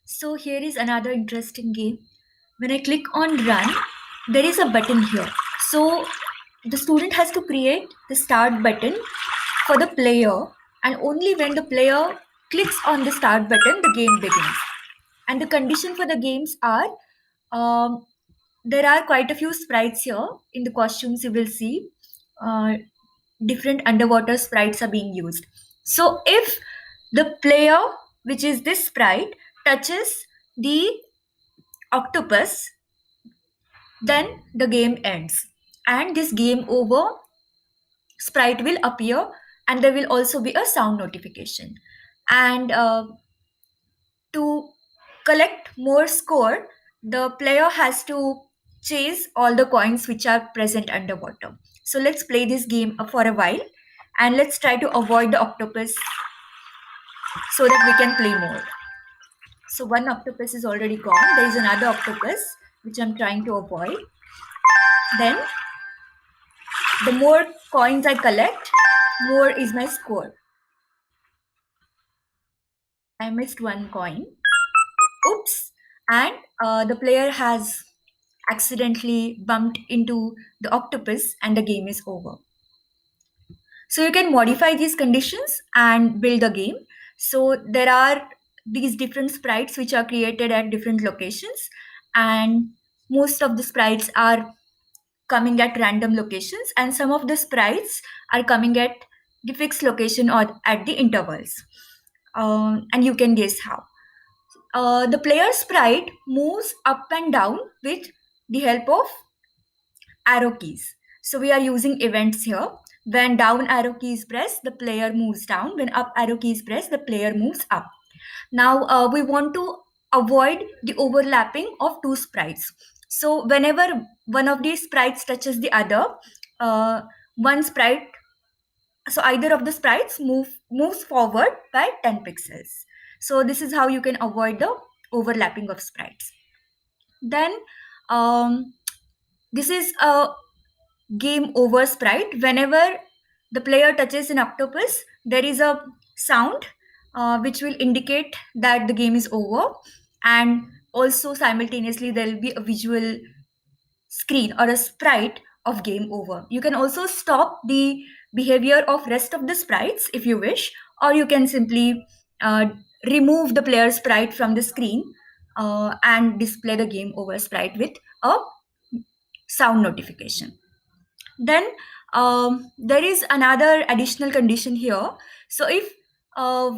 So here is another interesting game. When I click on run, there is a button here. So the student has to create the start button for the player, and only when the player clicks on the start button, the game begins. And the condition for the games are um, there are quite a few sprites here. In the costumes, you will see different underwater sprites are being used. So if the player, which is this sprite, touches the octopus, then the game ends. And this game over sprite will appear, and there will also be a sound notification. And to collect more score, the player has to chase all the coins which are present underwater. So let's play this game for a while, and let's try to avoid the octopus so that we can play more. So one octopus is already gone. There is another octopus which I'm trying to avoid. Then the more coins I collect, more is my score. I missed one coin. Oops. And the player has accidentally bumped into the octopus and the game is over. So you can modify these conditions and build a game. So there are these different sprites which are created at different locations, and most of the sprites are coming at random locations, and some of the sprites are coming at the fixed location or at the intervals. And you can guess how. The player sprite moves up and down with the help of arrow keys. So we are using events here. When down arrow key is pressed, the player moves down. When up arrow key is pressed, the player moves up. Now we want to avoid the overlapping of two sprites. So whenever one of these sprites touches the other, one sprite, so either of the sprites moves forward by 10 pixels. So this is how you can avoid the overlapping of sprites. Then this is a game over sprite. Whenever the player touches an octopus, there is a sound which will indicate that the game is over, and also simultaneously there will be a visual screen or a sprite of game over. You can also stop the behavior of rest of the sprites if you wish, or you can simply remove the player sprite from the screen and display the game over sprite with a sound notification. Then there is another additional condition here. So if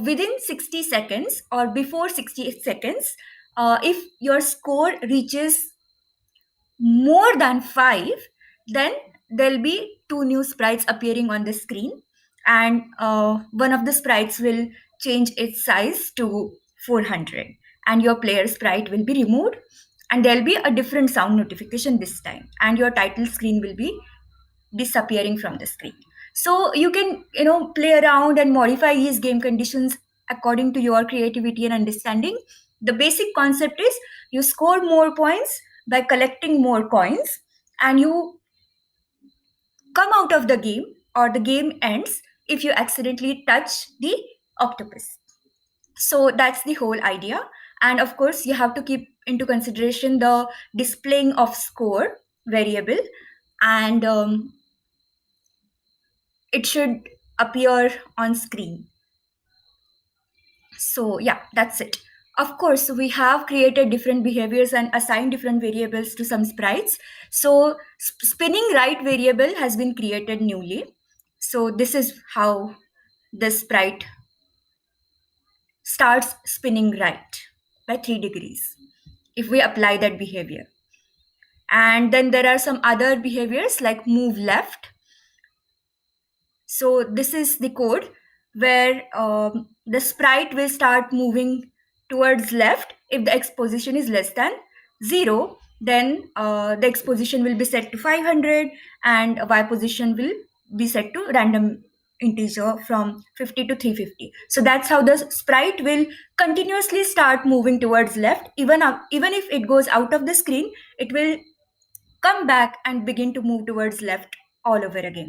within 60 seconds or before 60 seconds, if your score reaches more than 5, then there'll be two new sprites appearing on the screen, and one of the sprites will change its size to 400, and your player sprite will be removed, and there'll be a different sound notification this time, and your title screen will be disappearing from the screen. So you can play around and modify these game conditions according to your creativity and understanding. The basic concept is you score more points by collecting more coins, and you come out of the game, or the game ends if you accidentally touch the octopus. So that's the whole idea. And of course you have to keep into consideration the displaying of score variable, and it should appear on screen. So yeah, that's it. Of course, we have created different behaviors and assigned different variables to some sprites. So spinning right variable has been created newly. So this is how the sprite starts spinning right by 3 degrees if we apply that behavior. And then there are some other behaviors like move left. So this is the code where the sprite will start moving towards left if the x position is less than 0. Then the x position will be set to 500, and y position will be set to random integer from 50 to 350. So that's how the sprite will continuously start moving towards left. Even if it goes out of the screen, it will come back and begin to move towards left all over again.